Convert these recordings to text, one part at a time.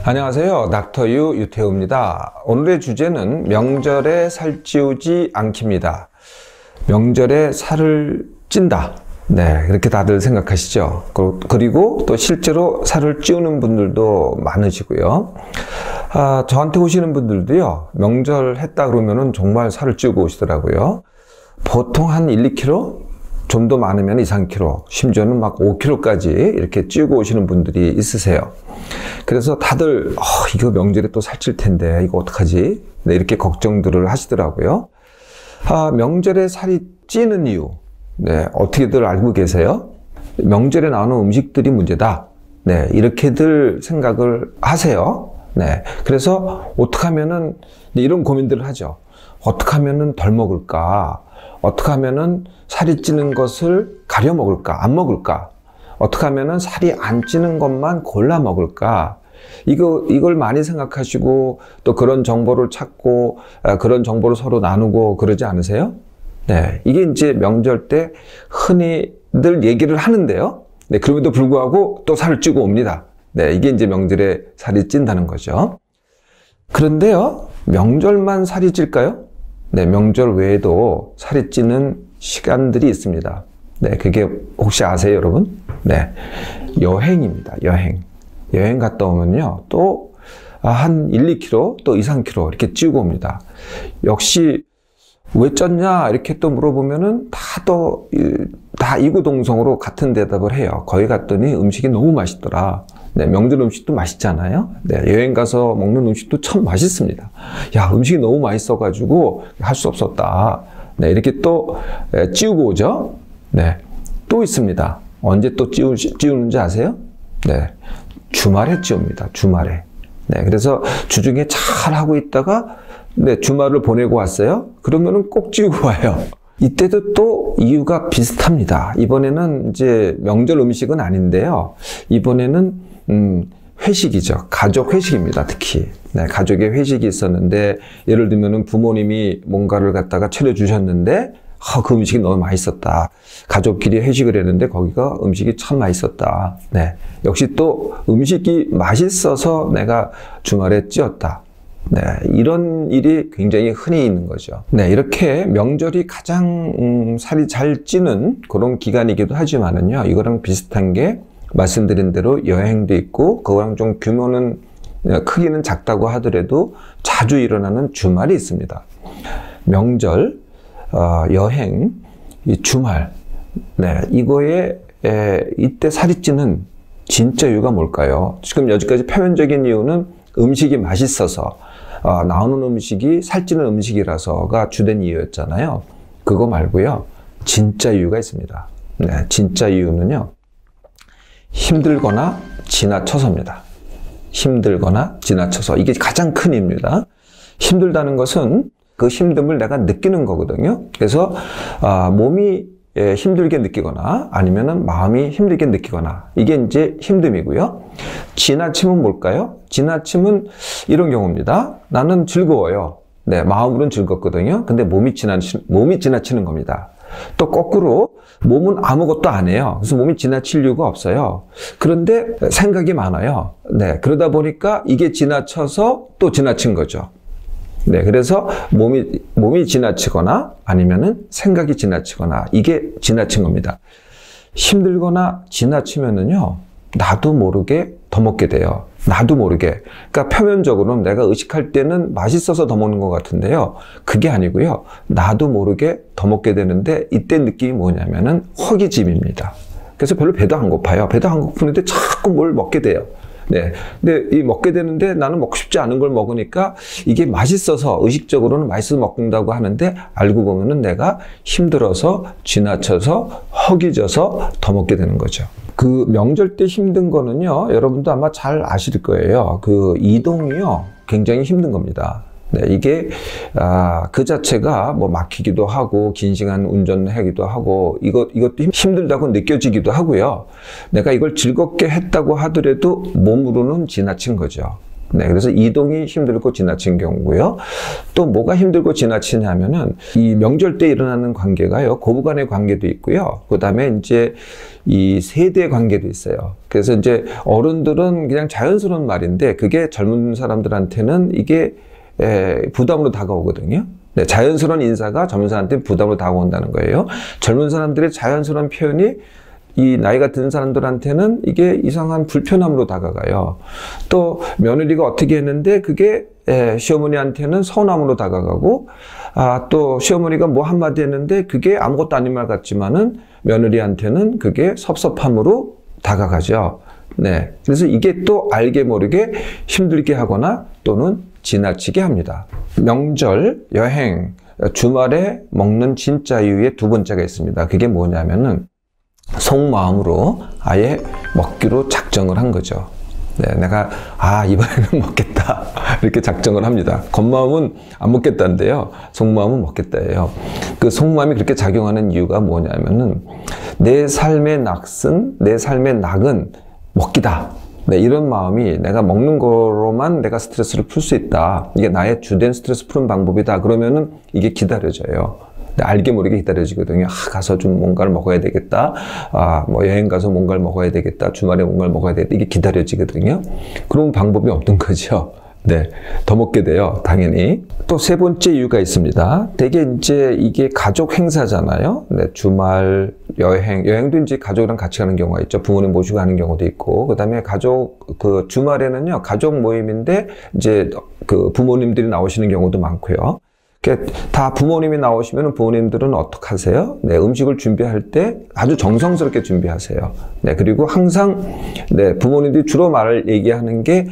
안녕하세요. 닥터유 유태우입니다. 오늘의 주제는 명절에 살찌우지 않기입니다. 명절에 살을 찐다. 네, 그렇게 다들 생각하시죠. 그리고 또 실제로 살을 찌우는 분들도 많으시고요. 저한테 오시는 분들도요, 명절 했다 그러면은 정말 살을 찌우고 오시더라고요. 보통 한 1, 2kg? 좀 더 많으면 2, 3kg, 심지어는 막 5kg까지 이렇게 찌우고 오시는 분들이 있으세요. 그래서 다들 이거 명절에 또 살찔 텐데 이거 어떡하지? 네, 이렇게 걱정들을 하시더라고요. 명절에 살이 찌는 이유, 네, 어떻게들 알고 계세요? 명절에 나오는 음식들이 문제다. 네, 이렇게들 생각을 하세요. 네, 그래서 어떻게 하면은 이런 고민들을 하죠. 어떻게 하면은 덜 먹을까? 어떻게 하면은 살이 찌는 것을 가려 먹을까? 안 먹을까? 어떻게 하면은 살이 안 찌는 것만 골라 먹을까? 이걸 많이 생각하시고 또 그런 정보를 찾고 그런 정보를 서로 나누고 그러지 않으세요? 네, 이게 이제 명절 때 흔히들 얘기를 하는데요. 네, 그럼에도 불구하고 또 살을 찌고 옵니다. 네, 이게 이제 명절에 살이 찐다는 거죠. 그런데요, 명절만 살이 찔까요? 네, 명절 외에도 살이 찌는 시간들이 있습니다. 네, 그게 혹시 아세요, 여러분? 네, 여행입니다. 여행 갔다 오면요, 또 한 1, 2kg, 또 2, 3kg 이렇게 찌우고 옵니다. 역시 왜 쪘냐 이렇게 또 물어보면은 다 이구동성으로 같은 대답을 해요. 거기 갔더니 음식이 너무 맛있더라. 네, 명절 음식도 맛있잖아요. 네, 여행 가서 먹는 음식도 참 맛있습니다. 야, 음식이 너무 맛있어가지고 할 수 없었다. 네, 이렇게 또 찌우고 오죠. 네, 또 있습니다. 언제 또 찌우는지 아세요? 네, 주말에 찌웁니다. 주말에. 네, 그래서 주중에 잘 하고 있다가 네, 주말을 보내고 왔어요. 그러면은 꼭 찌우고 와요. 이때도 또 이유가 비슷합니다. 이번에는 이제 명절 음식은 아닌데요. 이번에는 회식이죠. 가족 회식입니다. 특히. 네, 가족의 회식이 있었는데 예를 들면은 부모님이 뭔가를 갖다가 차려주셨는데 그 음식이 너무 맛있었다. 가족끼리 회식을 했는데 거기가 음식이 참 맛있었다. 네, 역시 또 음식이 맛있어서 내가 주말에 찌었다. 네, 이런 일이 굉장히 흔히 있는 거죠. 네, 이렇게 명절이 가장 살이 잘 찌는 그런 기간이기도 하지만은요, 이거랑 비슷한 게 말씀드린 대로 여행도 있고 그거랑 좀 규모는 크기는 작다고 하더라도 자주 일어나는 주말이 있습니다. 명절, 여행, 이 주말, 네, 이거에 이때 살이 찌는 진짜 이유가 뭘까요? 지금 여기까지 표면적인 이유는 음식이 맛있어서 나오는 음식이 살찌는 음식이라서가 주된 이유였잖아요. 그거 말고요, 진짜 이유가 있습니다. 네, 진짜 이유는요, 힘들거나 지나쳐서입니다. 힘들거나 지나쳐서. 이게 가장 큰 이유입니다. 힘들다는 것은 그 힘듦을 내가 느끼는 거거든요. 그래서 몸이 힘들게 느끼거나 아니면은 마음이 힘들게 느끼거나, 이게 이제 힘듦이고요. 지나침은 뭘까요? 지나침은 이런 경우입니다. 나는 즐거워요. 네, 마음으로는 즐겁거든요. 근데 몸이 지나치는 겁니다. 또 거꾸로 몸은 아무것도 안 해요. 그래서 몸이 지나칠 이유가 없어요. 그런데 생각이 많아요. 네, 그러다 보니까 이게 지나쳐서 또 지나친 거죠. 네, 그래서 몸이 지나치거나 아니면은 생각이 지나치거나, 이게 지나친 겁니다. 힘들거나 지나치면은요, 나도 모르게 더 먹게 돼요. 나도 모르게. 그러니까 표면적으로는 내가 의식할 때는 맛있어서 더 먹는 것 같은데요, 그게 아니고요, 나도 모르게 더 먹게 되는데, 이때 느낌이 뭐냐면은 허기짐입니다. 그래서 별로 배도 안 고파요. 배도 안 고프는데 자꾸 뭘 먹게 돼요. 네, 근데 이 먹게 되는데 나는 먹고 싶지 않은 걸 먹으니까 이게 맛있어서, 의식적으로는 맛있어서 먹는다고 하는데 알고 보면은 내가 힘들어서 지나쳐서 허기져서 더 먹게 되는 거죠. 그 명절 때 힘든 거는요, 여러분도 아마 잘 아실 거예요. 그 이동이요, 굉장히 힘든 겁니다. 네, 이게 그 자체가 뭐 막히기도 하고 긴 시간 운전하기도 하고 이것도 힘들다고 느껴지기도 하고요. 내가 이걸 즐겁게 했다고 하더라도 몸으로는 지나친 거죠. 네, 그래서 이동이 힘들고 지나친 경우고요. 또 뭐가 힘들고 지나치냐면은 이 명절 때 일어나는 관계가요. 고부간의 관계도 있고요. 그다음에 이제 이 세대 관계도 있어요. 그래서 이제 어른들은 그냥 자연스러운 말인데 그게 젊은 사람들한테는 이게 부담으로 다가오거든요. 네, 자연스러운 인사가 젊은 사람한테 부담으로 다가온다는 거예요. 젊은 사람들의 자연스러운 표현이 이 나이가 든 사람들한테는 이게 이상한 불편함으로 다가가요. 또 며느리가 어떻게 했는데 그게 시어머니한테는 서운함으로 다가가고, 또 시어머니가 뭐 한마디 했는데 그게 아무것도 아닌 말 같지만은 며느리한테는 그게 섭섭함으로 다가가죠. 네, 그래서 이게 또 알게 모르게 힘들게 하거나 또는 지나치게 합니다. 명절, 여행, 주말에 먹는 진짜 이유의 두 번째가 있습니다. 그게 뭐냐면은 속마음으로 아예 먹기로 작정을 한 거죠. 네, 내가 이번에는 먹겠다 이렇게 작정을 합니다. 겉마음은 안 먹겠다인데요, 속마음은 먹겠다예요. 그 속마음이 그렇게 작용하는 이유가 뭐냐면은 내 삶의 낙은 먹기다. 네, 이런 마음이 내가 먹는 거로만 내가 스트레스를 풀 수 있다. 이게 나의 주된 스트레스 푸는 방법이다. 그러면은 이게 기다려져요. 알게 모르게 기다려지거든요. 가서 좀 뭔가를 먹어야 되겠다. 뭐 여행 가서 뭔가를 먹어야 되겠다. 주말에 뭔가를 먹어야 되겠다. 이게 기다려지거든요. 그런 방법이 없는 거죠. 네, 더 먹게 돼요. 당연히. 또 세 번째 이유가 있습니다. 대개 이제 이게 가족 행사잖아요. 네, 주말, 여행도 이제 가족이랑 같이 가는 경우가 있죠. 부모님 모시고 가는 경우도 있고. 그 다음에 주말에는요, 가족 모임인데 이제 그 부모님들이 나오시는 경우도 많고요. 다 부모님이 나오시면 부모님들은 어떻게 하세요? 네, 음식을 준비할 때 아주 정성스럽게 준비하세요. 네, 그리고 항상 부모님들이 주로 얘기하는 게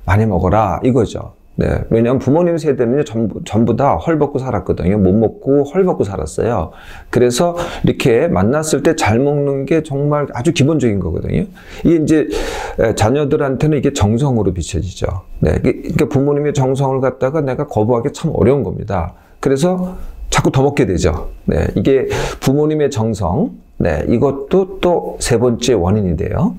많이 먹어라 이거죠. 네, 왜냐하면 부모님 세대는 전부 다 헐벗고 살았거든요. 못 먹고 헐벗고 살았어요. 그래서 이렇게 만났을 때 잘 먹는 게 정말 아주 기본적인 거거든요. 이게 이제 자녀들한테는 이게 정성으로 비춰지죠. 네, 그러니까 부모님의 정성을 갖다가 내가 거부하기 참 어려운 겁니다. 그래서 자꾸 더 먹게 되죠. 네, 이게 부모님의 정성, 네, 이것도 또 세 번째 원인이 돼요.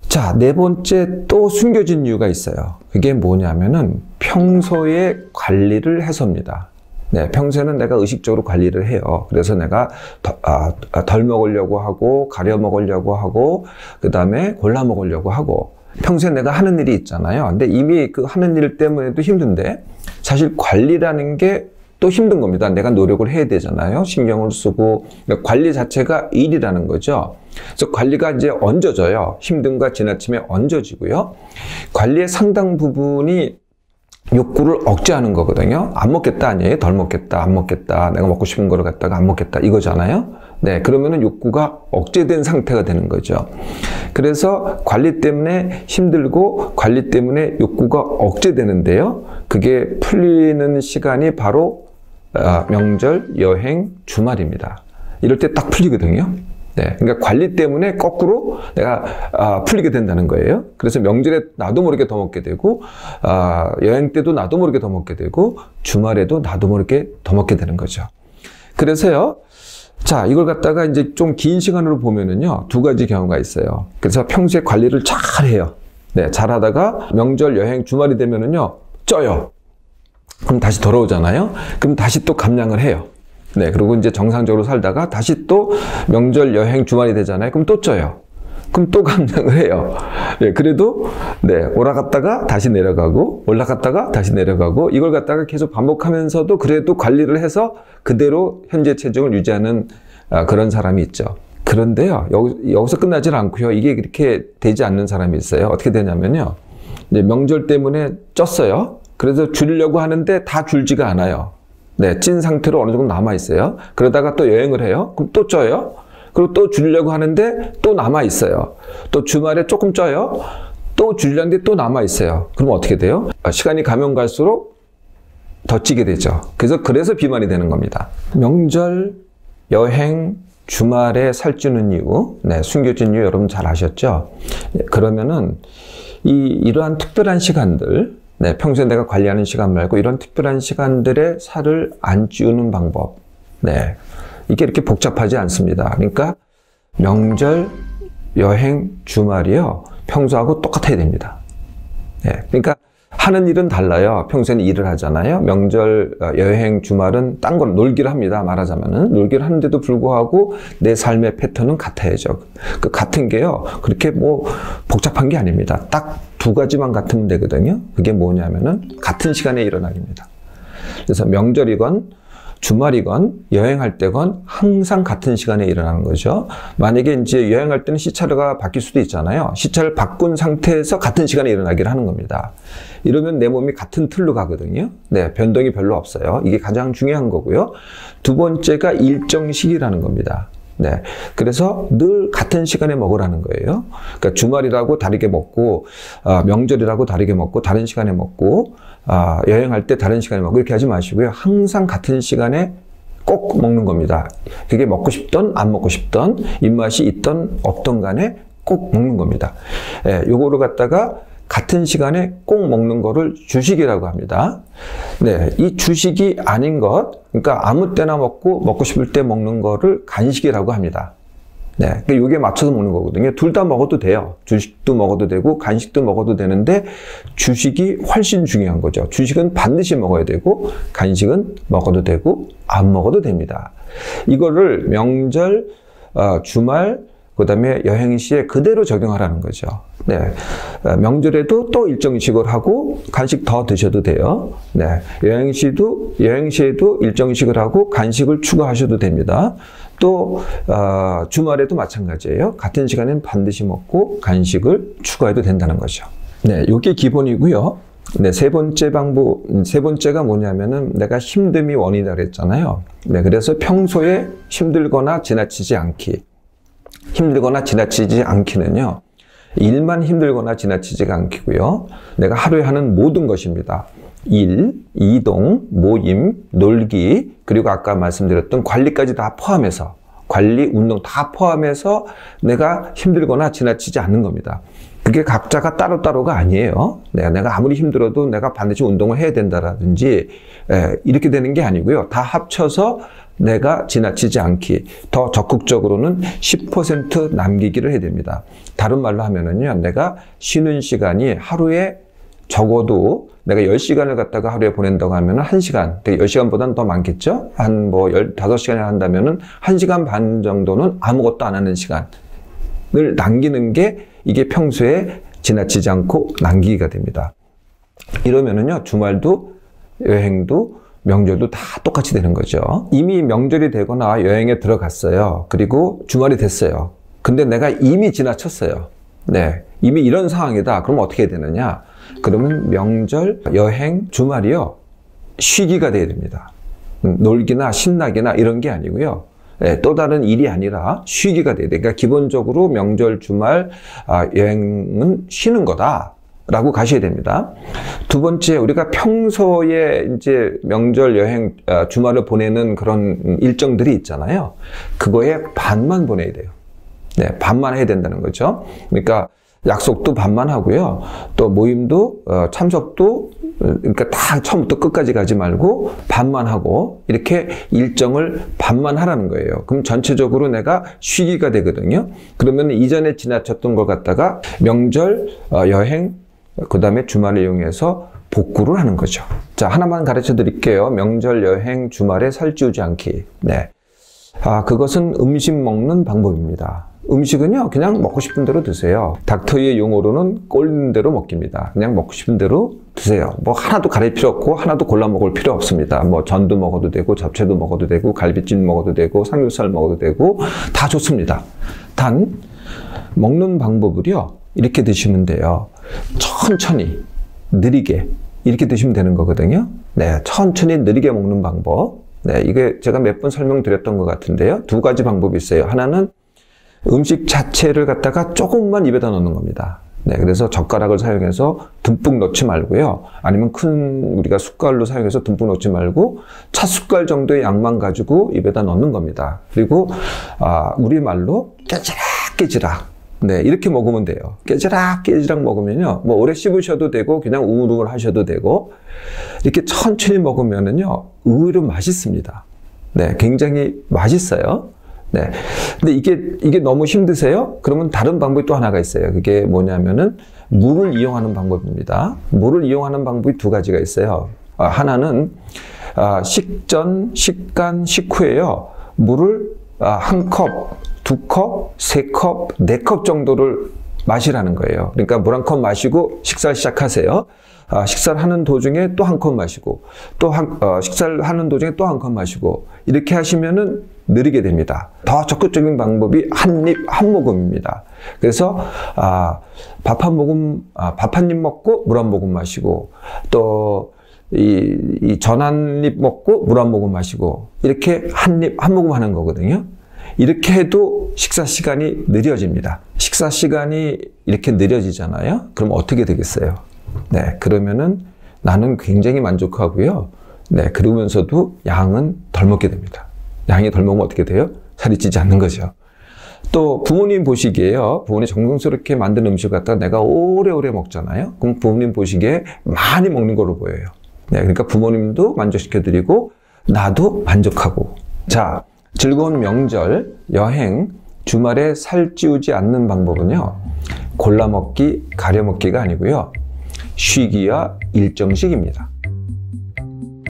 자, 네 번째 또 숨겨진 이유가 있어요. 그게 뭐냐면은 평소에 관리를 해서입니다. 네, 평소에는 내가 의식적으로 관리를 해요. 그래서 내가 덜 먹으려고 하고, 가려 먹으려고 하고, 그 다음에 골라 먹으려고 하고, 평소에 내가 하는 일이 있잖아요. 근데 이미 그 하는 일 때문에도 힘든데, 사실 관리라는 게 또 힘든 겁니다. 내가 노력을 해야 되잖아요. 신경을 쓰고. 그러니까 관리 자체가 일이라는 거죠. 그래서 관리가 이제 얹어져요. 힘듦과 지나침에 얹어지고요. 관리의 상당 부분이 욕구를 억제하는 거거든요. 안 먹겠다 아니에요. 덜 먹겠다, 안 먹겠다. 내가 먹고 싶은 거를 갖다가 안 먹겠다 이거잖아요. 네, 그러면은 욕구가 억제된 상태가 되는 거죠. 그래서 관리 때문에 힘들고 관리 때문에 욕구가 억제되는데요. 그게 풀리는 시간이 바로 명절, 여행, 주말입니다. 이럴 때 딱 풀리거든요. 네, 그러니까 관리 때문에 거꾸로 내가 풀리게 된다는 거예요. 그래서 명절에 나도 모르게 더 먹게 되고, 여행 때도 나도 모르게 더 먹게 되고, 주말에도 나도 모르게 더 먹게 되는 거죠. 그래서요, 자, 이걸 갖다가 이제 좀 긴 시간으로 보면은요, 두 가지 경우가 있어요. 그래서 평소에 관리를 잘 해요. 네, 잘 하다가 명절, 여행, 주말이 되면은요, 쪄요. 그럼 다시 돌아오잖아요. 그럼 다시 또 감량을 해요. 네, 그리고 이제 정상적으로 살다가 다시 또 명절, 여행, 주말이 되잖아요. 그럼 또 쪄요. 그럼 또 감량을 해요. 네, 그래도 네, 올라갔다가 다시 내려가고 올라갔다가 다시 내려가고 이걸 갖다가 계속 반복하면서도 그래도 관리를 해서 그대로 현재 체중을 유지하는 그런 사람이 있죠. 그런데요, 여기서 끝나질 않고요. 이게 그렇게 되지 않는 사람이 있어요. 어떻게 되냐면요. 이제 명절 때문에 쪘어요. 그래서 줄이려고 하는데 다 줄지가 않아요. 네, 찐 상태로 어느 정도 남아있어요. 그러다가 또 여행을 해요. 그럼 또 쪄요. 그리고 또 줄이려고 하는데 또 남아있어요. 또 주말에 조금 쪄요. 또 줄이려는데 또 남아있어요. 그럼 어떻게 돼요? 시간이 가면 갈수록 더 찌게 되죠. 그래서 비만이 되는 겁니다. 명절, 여행, 주말에 살찌는 이유, 네, 숨겨진 이유 여러분 잘 아셨죠? 그러면은 이러한 특별한 시간들, 네, 평소에 내가 관리하는 시간 말고 이런 특별한 시간들에 살을 안 찌우는 방법. 네, 이게 이렇게 복잡하지 않습니다. 그러니까 명절, 여행, 주말이요. 평소하고 똑같아야 됩니다. 네, 그러니까 하는 일은 달라요. 평소에는 일을 하잖아요. 명절, 여행, 주말은 딴 걸 놀기를 합니다. 말하자면은. 놀기를 하는데도 불구하고 내 삶의 패턴은 같아야죠. 그 같은 게요. 그렇게 뭐 복잡한 게 아닙니다. 딱 두 가지만 같으면 되거든요. 그게 뭐냐면은 같은 시간에 일어나기입니다. 그래서 명절이건 주말이건 여행할 때건 항상 같은 시간에 일어나는 거죠. 만약에 이제 여행할 때는 시차가 바뀔 수도 있잖아요. 시차를 바꾼 상태에서 같은 시간에 일어나기를 하는 겁니다. 이러면 내 몸이 같은 틀로 가거든요. 네, 변동이 별로 없어요. 이게 가장 중요한 거고요. 두 번째가 일정식이라는 겁니다. 네, 그래서 늘 같은 시간에 먹으라는 거예요. 그러니까 주말이라고 다르게 먹고, 명절이라고 다르게 먹고, 다른 시간에 먹고, 여행할 때 다른 시간에 먹고 이렇게 하지 마시고요. 항상 같은 시간에 꼭 먹는 겁니다. 그게 먹고 싶던 안 먹고 싶던 입맛이 있던 없던 간에 꼭 먹는 겁니다. 예, 요거를 갖다가 같은 시간에 꼭 먹는 거를 주식이라고 합니다. 네, 이 주식이 아닌 것, 그러니까 아무 때나 먹고 싶을 때 먹는 거를 간식이라고 합니다. 네, 그러니까 요게 맞춰서 먹는 거거든요. 둘 다 먹어도 돼요. 주식도 먹어도 되고 간식도 먹어도 되는데 주식이 훨씬 중요한 거죠. 주식은 반드시 먹어야 되고 간식은 먹어도 되고 안 먹어도 됩니다. 이거를 명절, 주말, 그 다음에 여행 시에 그대로 적용하라는 거죠. 네. 명절에도 또 일정식을 하고 간식 더 드셔도 돼요. 네. 여행 시에도 일정식을 하고 간식을 추가하셔도 됩니다. 또, 주말에도 마찬가지예요. 같은 시간엔 반드시 먹고 간식을 추가해도 된다는 거죠. 네. 요게 기본이고요. 네. 세 번째가 뭐냐면은 내가 힘듦이 원인이라고 그랬잖아요. 네. 그래서 평소에 힘들거나 지나치지 않기. 힘들거나 지나치지 않기는요. 일만 힘들거나 지나치지가 않기고요. 내가 하루에 하는 모든 것입니다. 일, 이동, 모임, 놀기, 그리고 아까 말씀드렸던 관리까지 다 포함해서 관리, 운동 다 포함해서 내가 힘들거나 지나치지 않는 겁니다. 그게 각자가 따로따로가 아니에요. 내가 아무리 힘들어도 내가 반드시 운동을 해야 된다라든지 이렇게 되는 게 아니고요. 다 합쳐서 내가 지나치지 않기, 더 적극적으로는 10% 남기기를 해야 됩니다. 다른 말로 하면은요, 내가 쉬는 시간이 하루에 적어도 내가 10시간을 갖다가 하루에 보낸다고 하면은 1시간, 10시간보다는 더 많겠죠? 한 15시간을 한다면은 1시간 반 정도는 아무것도 안 하는 시간을 남기는 게 이게 평소에 지나치지 않고 남기기가 됩니다. 이러면은요, 주말도 여행도 명절도 다 똑같이 되는 거죠. 이미 명절이 되거나 여행에 들어갔어요. 그리고 주말이 됐어요. 근데 내가 이미 지나쳤어요. 네, 이미 이런 상황이다. 그럼 어떻게 해야 되느냐? 그러면 명절, 여행, 주말이요. 쉬기가 돼야 됩니다. 놀기나 신나기나 이런 게 아니고요. 네, 또 다른 일이 아니라 쉬기가 돼야 돼. 그러니까 기본적으로 명절, 주말, 여행은 쉬는 거다. 라고 가셔야 됩니다. 두 번째, 우리가 평소에 이제 명절, 여행, 주말을 보내는 그런 일정들이 있잖아요. 그거에 반만 보내야 돼요. 네, 반만 해야 된다는 거죠. 그러니까 약속도 반만 하고요. 또 모임도, 참석도, 그러니까 다 처음부터 끝까지 가지 말고 반만 하고 이렇게 일정을 반만 하라는 거예요. 그럼 전체적으로 내가 쉬기가 되거든요. 그러면 이전에 지나쳤던 걸 갖다가 명절, 여행, 그 다음에 주말을 이용해서 복구를 하는 거죠. 자, 하나만 가르쳐 드릴게요. 명절, 여행, 주말에 살찌우지 않기. 네. 그것은 음식 먹는 방법입니다. 음식은요, 그냥 먹고 싶은 대로 드세요. 닥터의 용어로는 꼴린 대로 먹기입니다. 그냥 먹고 싶은 대로 드세요. 뭐 하나도 가릴 필요 없고 하나도 골라 먹을 필요 없습니다. 뭐 전도 먹어도 되고 잡채도 먹어도 되고 갈비찜 먹어도 되고 삼겹살 먹어도 되고 다 좋습니다. 단 먹는 방법을요, 이렇게 드시면 돼요. 천천히, 느리게 이렇게 드시면 되는 거거든요. 네, 천천히 느리게 먹는 방법. 네, 이게 제가 몇 번 설명드렸던 것 같은데요. 두 가지 방법이 있어요. 하나는 음식 자체를 갖다가 조금만 입에다 넣는 겁니다. 네, 그래서 젓가락을 사용해서 듬뿍 넣지 말고요. 아니면 큰 우리가 숟갈로 사용해서 듬뿍 넣지 말고 찻숟갈 정도의 양만 가지고 입에다 넣는 겁니다. 그리고 우리말로 깨지락 네, 이렇게 먹으면 돼요. 깨지락 먹으면요, 뭐 오래 씹으셔도 되고 그냥 우물우물 하셔도 되고 이렇게 천천히 먹으면은요, 의외로 맛있습니다. 네, 굉장히 맛있어요. 네, 근데 이게 너무 힘드세요? 그러면 다른 방법이 또 하나가 있어요. 그게 뭐냐면은 물을 이용하는 방법입니다. 물을 이용하는 방법이 두 가지가 있어요. 하나는 식전, 식간, 식후에요. 물을 한 컵, 두 컵, 세 컵, 네 컵 정도를 마시라는 거예요. 그러니까 물 한 컵 마시고 식사를 시작하세요. 식사를 하는 도중에 또 한 컵 마시고, 식사를 하는 도중에 또 한 컵 마시고, 이렇게 하시면은 느리게 됩니다. 더 적극적인 방법이 한 입, 한 모금입니다. 그래서, 밥 한 입 먹고 물 한 모금 마시고, 또, 전 한 입 먹고 물 한 모금 마시고, 이렇게 한 입, 한 모금 하는 거거든요. 이렇게 해도 식사 시간이 느려집니다. 식사 시간이 이렇게 느려지잖아요. 그럼 어떻게 되겠어요? 네, 그러면은 나는 굉장히 만족하고요. 네, 그러면서도 양은 덜 먹게 됩니다. 양이 덜 먹으면 어떻게 돼요? 살이 찌지 않는 거죠. 또 부모님 보시기에요. 부모님 정성스럽게 만든 음식을 갖다 내가 오래오래 먹잖아요. 그럼 부모님 보시기에 많이 먹는 걸로 보여요. 네, 그러니까 부모님도 만족시켜드리고 나도 만족하고. 자, 즐거운 명절, 여행, 주말에 살 찌우지 않는 방법은요. 골라 먹기, 가려 먹기가 아니고요. 쉬기와 일정식입니다.